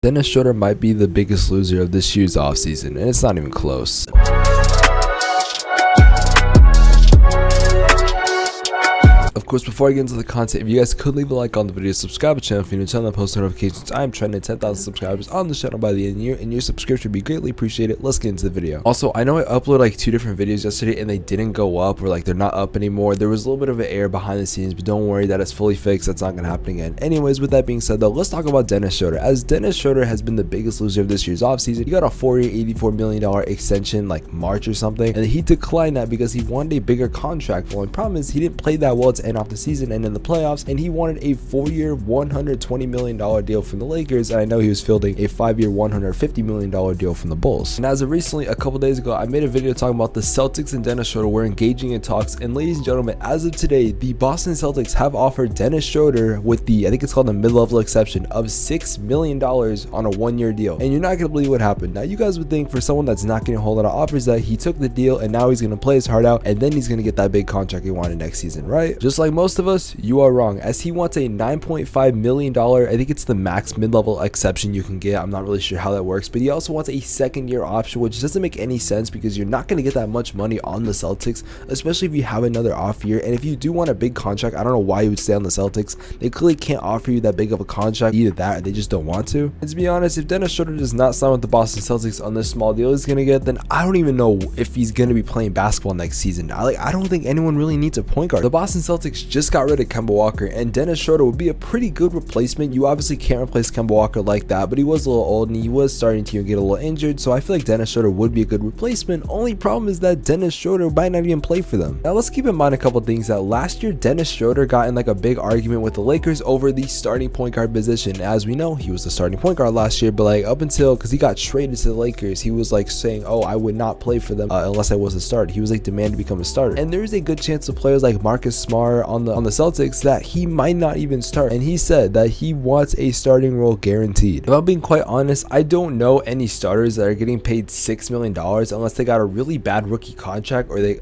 Dennis Schroder might be the biggest loser of this year's offseason, and it's not even close. Of course, before I get into the content, if you guys could leave a like on the video, subscribe to the channel if you're new, turn on post notifications. I am trying to 10,000 subscribers on the channel by the end of the year, and your subscription would be greatly appreciated. Let's get into the video. Also, I know I uploaded like 2 different videos yesterday and they didn't go up, or like they're not up anymore. There was a little bit of an error behind the scenes, but don't worry, that is fully fixed. That's not going to happen again. Anyways, with that being said though, let's talk about Dennis Schroder. As Dennis Schroder has been the biggest loser of this year's offseason. He got a 4-year, $84 million extension like March or something, and he declined that because he wanted a bigger contract. The only problem is he didn't play that well to end off the season and in the playoffs, and he wanted a 4-year, $120 million deal from the Lakers, and I know he was fielding a 5-year, $150 million deal from the Bulls. And as of recently, a couple days ago, I made a video talking about the Celtics and Dennis Schroder were engaging in talks, and ladies and gentlemen, as of today, the Boston Celtics have offered Dennis Schroder with the, I think it's called a mid-level exception of $6 million on a 1-year deal. And you're not going to believe what happened. Now, you guys would think for someone that's not getting a whole lot of offers that he took the deal and now he's going to play his heart out and then he's going to get that big contract he wanted next season, right? Just like most of us, you are wrong, as he wants a $9.5 million, I think it's the max mid-level exception you can get. I'm not really sure how that works, but he also wants a 2nd-year option, which doesn't make any sense because you're not going to get that much money on the Celtics, especially if you have another off year. And if you do want a big contract, I don't know why you would stay on the Celtics. They clearly can't offer you that big of a contract, either that or they just don't want to. And to be honest, if Dennis Schroder does not sign with the Boston Celtics on this small deal he's going to get, then I don't even know if he's going to be playing basketball next season. I don't think anyone really needs a point guard. The Boston Celtics just got rid of Kemba Walker, and Dennis Schroder would be a pretty good replacement. You obviously can't replace Kemba Walker like that, but he was a little old and he was starting to get a little injured, so I feel like Dennis Schroder would be a good replacement. Only problem is that Dennis Schroder might not even play for them. Now let's keep in mind a couple things. That last year Dennis Schroder got in like a big argument with the Lakers over the starting point guard position. As we know, he was the starting point guard last year, but like up until, because he got traded to the Lakers, he was like saying, oh, I would not play for them unless I was a starter. He was like demanding to become a starter, and there's a good chance of players like Marcus Smart on the Celtics that he might not even start, and he said that he wants a starting role guaranteed. If I'm being quite honest, I don't know any starters that are getting paid $6 million unless they got a really bad rookie contract, or they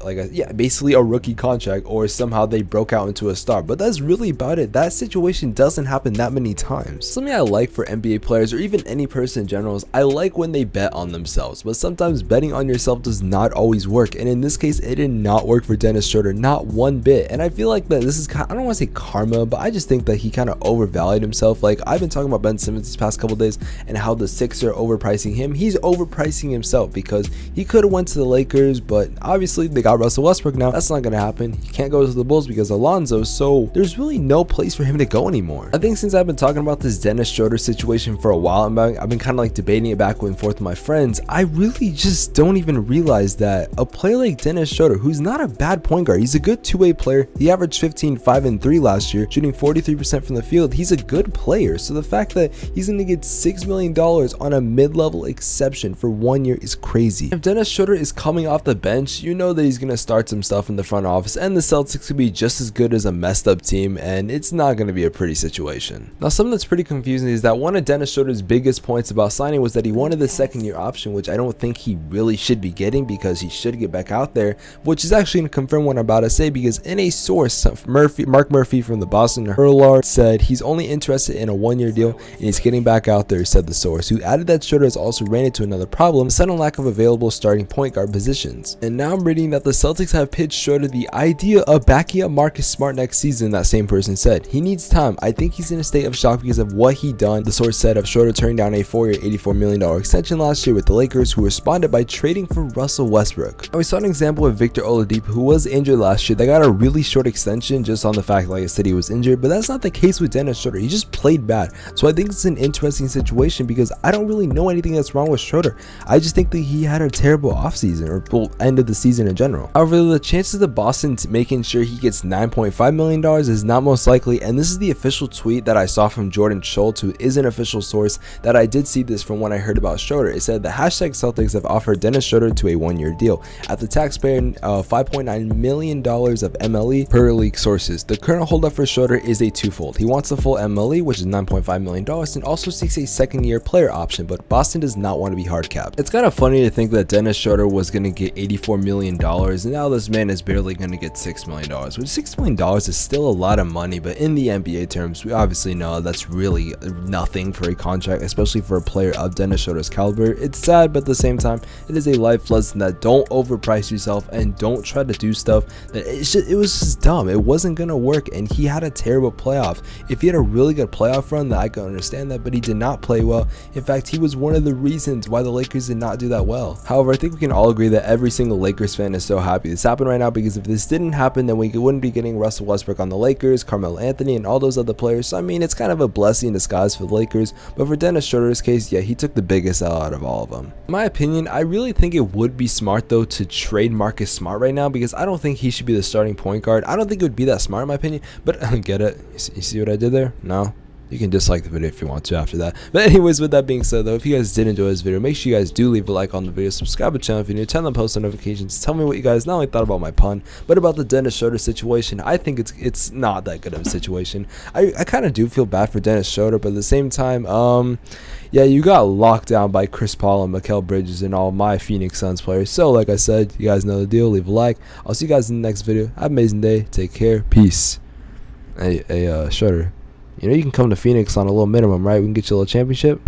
basically a rookie contract, or somehow they broke out into a star. But that's really about it. That situation doesn't happen that many times. Something I like for NBA players, or even any person in general, is I like when they bet on themselves, but sometimes betting on yourself does not always work, and in this case it did not work for Dennis Schroder, not one bit. And I feel like that this is kind of, I don't want to say karma, but I just think that he kind of overvalued himself. Like, I've been talking about Ben Simmons these past couple days and how the Sixers are overpricing him. He's overpricing himself because he could have went to the Lakers, but obviously they got Russell Westbrook now. That's not going to happen. He can't go to the Bulls because of Alonzo, so there's really no place for him to go anymore. I think since I've been talking about this Dennis Schroder situation for a while, I've been kind of like debating it back and forth with my friends. I really just don't even realize that a player like Dennis Schroder, who's not a bad point guard, he's a good two-way player. He averaged 15, 5, and 3 last year, shooting 43% from the field. He's a good player, so the fact that he's going to get $6 million on a mid-level exception for 1 year is crazy. If Dennis Schroder is coming off the bench, you know that he's going to start some stuff in the front office, and the Celtics could be just as good as a messed up team, and it's not going to be a pretty situation. Now, something that's pretty confusing is that one of Dennis Schroder's biggest points about signing was that he wanted the 2nd-year option, which I don't think he really should be getting because he should get back out there, which is actually going to confirm what I'm about to say, because in a source, Mark Murphy from the Boston Herald said he's only interested in a 1-year deal and he's getting back out there, said the source, who added that Schroder has also ran into another problem, the sudden lack of available starting point guard positions. And now I'm reading that the Celtics have pitched Schroder the idea of backing up Marcus Smart next season. That same person said he needs time. I think he's in a state of shock because of what he done. The source said of Schroder turning down a 4-year, $84 million extension last year with the Lakers, who responded by trading for Russell Westbrook. Now, we saw an example with Victor Oladipo, who was injured last year. They got a really short extension just on the fact, like I said, he was injured, but that's not the case with Dennis Schroder. He just played bad. So I think it's an interesting situation because I don't really know anything that's wrong with Schroder. I just think that he had a terrible offseason, or end of the season in general. However, the chances of Boston making sure he gets $9.5 million is not most likely, and this is the official tweet that I saw from Jordan Schultz, who is an official source, that I did see this from when I heard about Schroder. It said the hashtag Celtics have offered Dennis Schroder to a 1-year deal at the taxpayer $5.9 million of MLE per league leak sources. The current holdup for Schröder is a twofold. He wants the full MLE, which is $9.5 million, and also seeks a second-year player option, but Boston does not want to be hard capped. It's kind of funny to think that Dennis Schröder was going to get $84 million, and now this man is barely going to get $6 million, which $6 million is still a lot of money, but in the NBA terms, we obviously know that's really nothing for a contract, especially for a player of Dennis Schröder's caliber. It's sad, but at the same time, it is a life lesson that don't overprice yourself and don't try to do stuff that it was just dumb. It wasn't gonna work, and he had a terrible playoff. If he had a really good playoff run, that I could understand that, but he did not play well. In fact, he was one of the reasons why the Lakers did not do that well. However, I think we can all agree that every single Lakers fan is so happy this happened right now, because if this didn't happen, then we wouldn't be getting Russell Westbrook on the Lakers, Carmelo Anthony, and all those other players. So I mean, it's kind of a blessing in disguise for the Lakers, but for Dennis Schröder's case, yeah, he took the biggest L out of all of them. In my opinion, I really think it would be smart though to trade Marcus Smart right now, because I don't think he should be the starting point guard. I don't think it would be that smart in my opinion, but I don't get it. You see what I did there? No? You can dislike the video if you want to after that. But anyways, with that being said though, if you guys did enjoy this video, make sure you guys do leave a like on the video, subscribe to the channel if you're new, turn on post notifications, tell me what you guys not only thought about my pun, but about the Dennis Schröder situation. I think it's not that good of a situation. I kind of do feel bad for Dennis Schröder, but at the same time, yeah, you got locked down by Chris Paul and Mikal Bridges and all my Phoenix Suns players. So like I said, you guys know the deal. Leave a like. I'll see you guys in the next video. Have an amazing day. Take care. Peace. Hey, Schröder, you know you can come to Phoenix on a little minimum, right? We can get you a little championship.